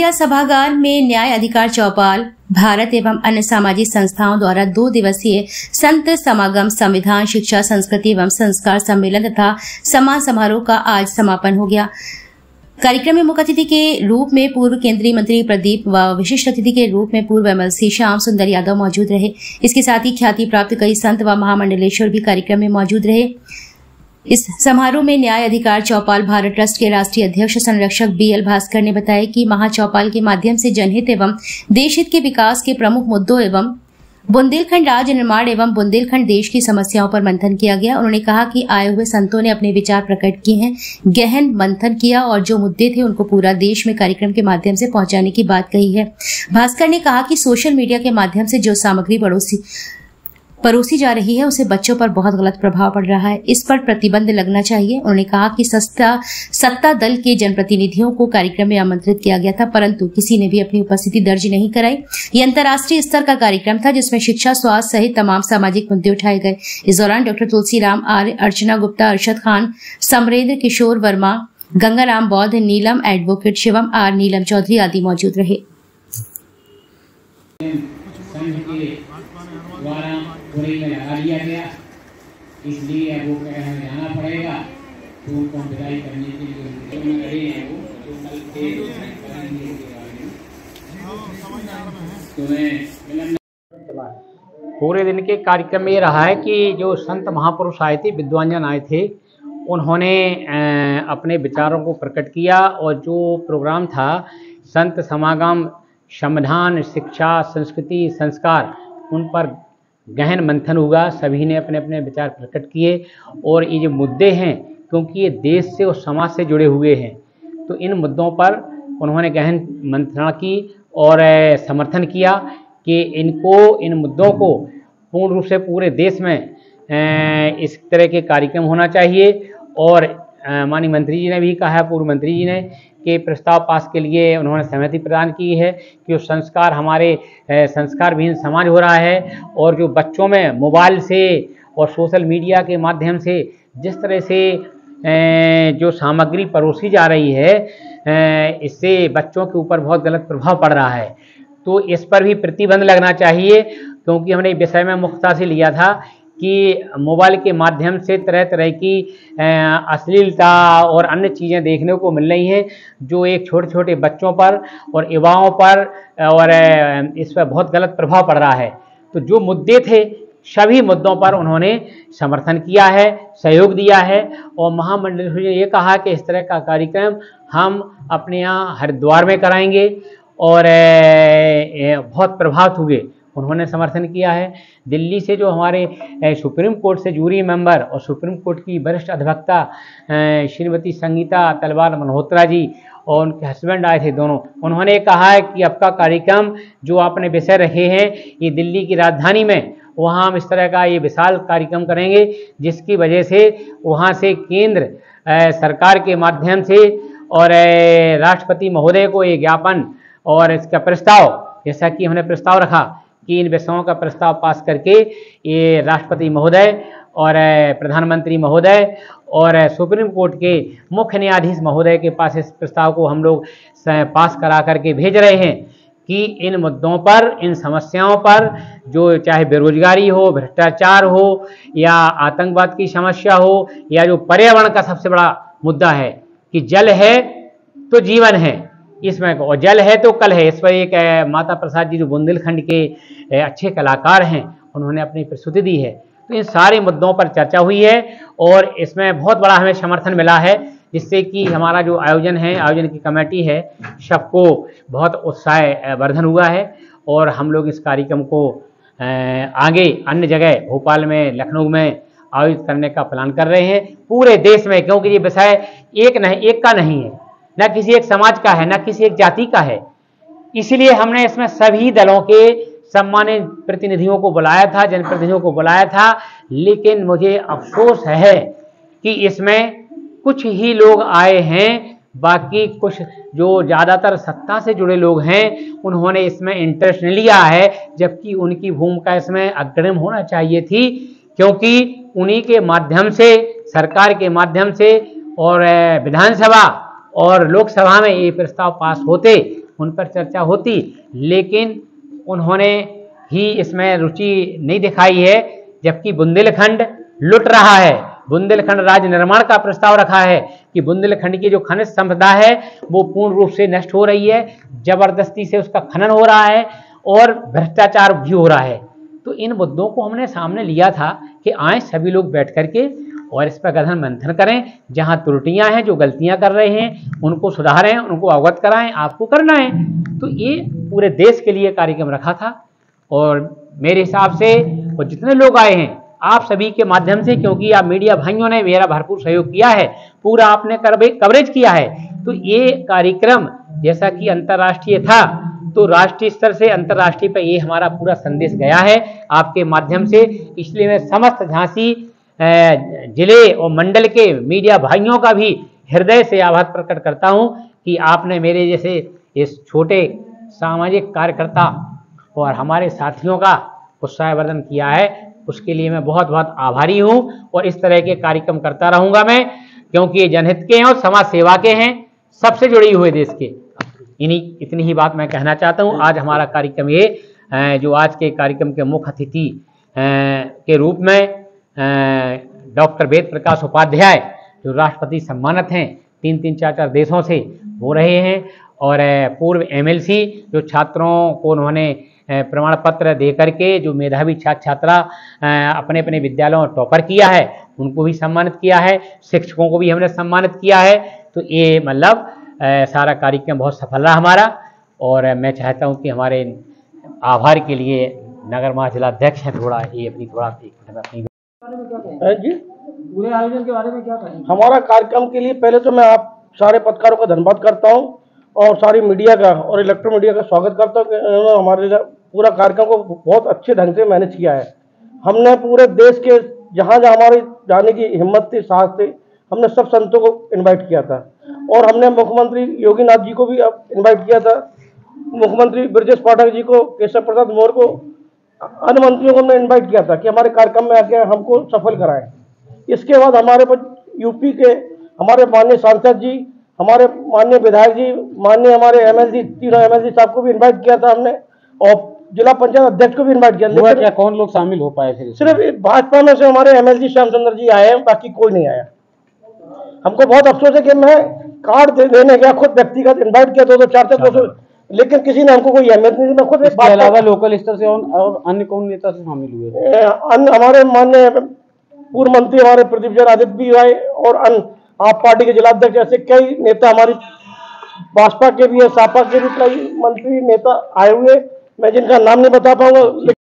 India सभागार में न्याय अधिकार चौपाल भारत एवं अन्य सामाजिक संस्थाओं द्वारा 2 दिवसीय संत समागम संविधान शिक्षा संस्कृति एवं संस्कार सम्मेलन तथा सम्मान समारोह का आज समापन हो गया। कार्यक्रम में मुख्य अतिथि के रूप में पूर्व केंद्रीय मंत्री प्रदीप व विशिष्ट अतिथि के रूप में पूर्व एमएलसी श्याम सुंदर यादव मौजूद रहे। इसके साथ ही ख्याति प्राप्त कई संत व महामंडलेश्वर भी कार्यक्रम में मौजूद रहे। इस समारोह में न्याय अधिकार चौपाल भारत ट्रस्ट के राष्ट्रीय अध्यक्ष संरक्षक बीएल भास्कर ने बताया कि महाचौपाल के माध्यम से जनहित एवं देशहित के विकास के प्रमुख मुद्दों एवं बुंदेलखंड राज्य निर्माण एवं बुंदेलखंड देश की समस्याओं पर मंथन किया गया। उन्होंने कहा कि आए हुए संतों ने अपने विचार प्रकट किए हैं, गहन मंथन किया और जो मुद्दे थे उनको पूरा देश में कार्यक्रम के माध्यम से पहुंचाने की बात कही है। भास्कर ने कहा कि सोशल मीडिया के माध्यम से जो सामग्री परोसी जा रही है उससे बच्चों पर बहुत गलत प्रभाव पड़ रहा है, इस पर प्रतिबंध लगना चाहिए। उन्होंने कहा कि सत्ता दल के जनप्रतिनिधियों को कार्यक्रम में आमंत्रित किया गया था, परंतु किसी ने भी अपनी उपस्थिति दर्ज नहीं कराई। ये अंतर्राष्ट्रीय स्तर का कार्यक्रम था जिसमें शिक्षा, स्वास्थ्य सहित तमाम सामाजिक मुद्दे उठाए गए। इस दौरान डॉक्टर तुलसीराम आर्य, अर्चना गुप्ता, अरशद खान, समरेंद्र किशोर वर्मा, गंगाराम बौद्ध, नीलम एडवोकेट, शिवम आर, नीलम चौधरी आदि मौजूद रहे। में लगा लिया गया, इसलिए अब वो कह रहे हैं जाना पड़ेगा, तो उनको विदाई करने के लिए पूरे दिन के कार्यक्रम में ये रहा है कि जो संत महापुरुष आए थे, विद्वानजन आए थे, उन्होंने अपने विचारों को प्रकट किया और जो प्रोग्राम था संत समागम संविधान शिक्षा संस्कृति संस्कार, उन पर गहन मंथन हुआ। सभी ने अपने अपने विचार प्रकट किए और ये जो मुद्दे हैं, क्योंकि ये देश से और समाज से जुड़े हुए हैं, तो इन मुद्दों पर उन्होंने गहन मंथना की और समर्थन किया कि इन मुद्दों को पूर्ण रूप से पूरे देश में इस तरह के कार्यक्रम होना चाहिए। और माननीय मंत्री जी ने भी कहा है, पूर्व मंत्री जी ने, कि प्रस्ताव पास के लिए उन्होंने सहमति प्रदान की है कि उस संस्कार हमारे संस्कार विहीन समाज हो रहा है और जो बच्चों में मोबाइल से और सोशल मीडिया के माध्यम से जिस तरह से जो सामग्री परोसी जा रही है, इससे बच्चों के ऊपर बहुत गलत प्रभाव पड़ रहा है। तो इस पर भी प्रतिबंध लगना चाहिए, क्योंकि हमने विषय में मुख्यता से लिया था कि मोबाइल के माध्यम से तरह तरह की अश्लीलता और अन्य चीज़ें देखने को मिल रही हैं, जो एक छोटे छोटे बच्चों पर और युवाओं पर और इस पर बहुत गलत प्रभाव पड़ रहा है। तो जो मुद्दे थे, सभी मुद्दों पर उन्होंने समर्थन किया है, सहयोग दिया है। और महामंडलेश्वर ने ये कहा कि इस तरह का कार्यक्रम हम अपने यहाँ हरिद्वार में कराएंगे और बहुत प्रभावित हुए, उन्होंने समर्थन किया है। दिल्ली से जो हमारे सुप्रीम कोर्ट से जूरी मेंबर और सुप्रीम कोर्ट की वरिष्ठ अधिवक्ता श्रीमती संगीता तलवार मल्होत्रा जी और उनके हस्बैंड आए थे दोनों, उन्होंने कहा है कि आपका कार्यक्रम जो आपने विषय रखे हैं, ये दिल्ली की राजधानी में, वहाँ हम इस तरह का ये विशाल कार्यक्रम करेंगे, जिसकी वजह से वहाँ से केंद्र सरकार के माध्यम से और राष्ट्रपति महोदय को ये ज्ञापन और इसका प्रस्ताव, जैसा कि हमने प्रस्ताव रखा कि इन विषयों का प्रस्ताव पास करके ये राष्ट्रपति महोदय और प्रधानमंत्री महोदय और सुप्रीम कोर्ट के मुख्य न्यायाधीश महोदय के पास इस प्रस्ताव को हम लोग पास करा करके भेज रहे हैं कि इन मुद्दों पर, इन समस्याओं पर, जो चाहे बेरोजगारी हो, भ्रष्टाचार हो या आतंकवाद की समस्या हो या जो पर्यावरण का सबसे बड़ा मुद्दा है कि जल है तो जीवन है, इसमें और जल है तो कल है। इस पर एक माता प्रसाद जी जो बुंदेलखंड के अच्छे कलाकार हैं, उन्होंने अपनी प्रस्तुति दी है। तो इन सारे मुद्दों पर चर्चा हुई है और इसमें बहुत बड़ा हमें समर्थन मिला है, जिससे कि हमारा जो आयोजन है, आयोजन की कमेटी है, सबको बहुत उत्साह वर्धन हुआ है। और हम लोग इस कार्यक्रम को आगे अन्य जगह भोपाल में, लखनऊ में आयोजित करने का प्लान कर रहे हैं पूरे देश में, क्योंकि ये विषय एक का नहीं है, न किसी एक समाज का है, न किसी एक जाति का है। इसलिए हमने इसमें सभी दलों के सम्मानित प्रतिनिधियों को बुलाया था, जनप्रतिनिधियों को बुलाया था। लेकिन मुझे अफसोस है कि इसमें कुछ ही लोग आए हैं, बाकी कुछ जो ज़्यादातर सत्ता से जुड़े लोग हैं, उन्होंने इसमें इंटरेस्ट नहीं लिया है, जबकि उनकी भूमिका इसमें अग्रिम होना चाहिए थी, क्योंकि उन्हीं के माध्यम से, सरकार के माध्यम से और विधानसभा और लोकसभा में ये प्रस्ताव पास होते, उन पर चर्चा होती, लेकिन उन्होंने ही इसमें रुचि नहीं दिखाई है। जबकि बुंदेलखंड लुट रहा है, बुंदेलखंड राज्य निर्माण का प्रस्ताव रखा है कि बुंदेलखंड की जो खनिज संपदा है वो पूर्ण रूप से नष्ट हो रही है, जबरदस्ती से उसका खनन हो रहा है और भ्रष्टाचार भी हो रहा है। तो इन मुद्दों को हमने सामने लिया था कि आए सभी लोग बैठ करके और इस पर गहन मंथन करें, जहां त्रुटियां हैं, जो गलतियां कर रहे हैं उनको सुधारें, उनको अवगत कराएं, आपको करना है। तो ये पूरे देश के लिए कार्यक्रम रखा था और मेरे हिसाब से वो जितने लोग आए हैं आप सभी के माध्यम से, क्योंकि आप मीडिया भाइयों ने मेरा भरपूर सहयोग किया है, पूरा आपने कवरेज किया है, तो ये कार्यक्रम जैसा कि अंतर्राष्ट्रीय था तो राष्ट्रीय स्तर से अंतर्राष्ट्रीय पर ये हमारा पूरा संदेश गया है आपके माध्यम से। इसलिए मैं समस्त झांसी जिले और मंडल के मीडिया भाइयों का भी हृदय से आभार प्रकट करता हूं कि आपने मेरे जैसे इस छोटे सामाजिक कार्यकर्ता और हमारे साथियों का उत्साहवर्धन किया है, उसके लिए मैं बहुत बहुत आभारी हूं। और इस तरह के कार्यक्रम करता रहूंगा मैं, क्योंकि ये जनहित के हैं और समाज सेवा के हैं, सबसे जुड़े हुए देश के। इतनी ही बात मैं कहना चाहता हूं। आज हमारा कार्यक्रम ये जो आज के कार्यक्रम के मुख्य अतिथि के रूप में डॉक्टर वेद प्रकाश उपाध्याय जो राष्ट्रपति सम्मानित हैं 3-3, 4-4 देशों से हो रहे हैं, और पूर्व MLC जो छात्रों को उन्होंने प्रमाण पत्र दे करके जो मेधावी छात्र छात्रा अपने अपने विद्यालयों में टॉपर किया है उनको भी सम्मानित किया है, शिक्षकों को भी हमने सम्मानित किया है। तो ये मतलब सारा कार्यक्रम बहुत सफल रहा हमारा। और मैं चाहता हूँ कि हमारे आभार के लिए नगर महाजिला अध्यक्ष हैं, थोड़ा ये अपनी जी पूरे आयोजन के बारे में क्या कहेंगे? हमारा कार्यक्रम के लिए पहले तो मैं आप सारे पत्रकारों का धन्यवाद करता हूं और सारी मीडिया का और इलेक्ट्रॉनिक मीडिया का स्वागत करता हूं कि उन्होंने हमारे पूरा कार्यक्रम को बहुत अच्छे ढंग से मैनेज किया है। हमने पूरे देश के जहां जहां हमारी जाने की हिम्मत थी, साहस थे, हमने सब संतों को इन्वाइट किया था और हमने मुख्यमंत्री योगी नाथ जी को भी इन्वाइट किया था, मुख्यमंत्री ब्रजेश पाठक जी को, केशव प्रसाद मौर्य को, अन्य मंत्रियों को हमने इन्वाइट किया था कि हमारे कार्यक्रम में आके हमको सफल कराएं। इसके बाद हमारे पर यूपी के हमारे माननीय सांसद जी, हमारे माननीय विधायक जी, माननीय हमारे MLC, तीनों MLC साहब को भी इन्वाइट किया था हमने और जिला पंचायत अध्यक्ष को भी इन्वाइट किया। लेकिन क्या कौन लोग शामिल हो पाए थे? सिर्फ भाजपा में से हमारे MLC श्यामचंद्र जी आए हैं, बाकी कोई नहीं आया। हमको बहुत अफसोस है कि मैं कार्ड देने गया, खुद व्यक्तिगत इन्वाइट किया 200-400, लेकिन किसी ने हमको कोई अहमियत नहीं दी। मैं खुद इसके अलावा लोकल स्तर से और अन्य कौन नेता से शामिल हुए? अन्य हमारे माननीय पूर्व मंत्री हमारे प्रदीप जैन आदित्य भी आए और अन्य आप पार्टी के जिलाध्यक्ष, ऐसे कई नेता हमारी भाजपा के भी है, सपा के भी कई मंत्री नेता आए हुए, मैं जिनका नाम नहीं बता पाऊंगा।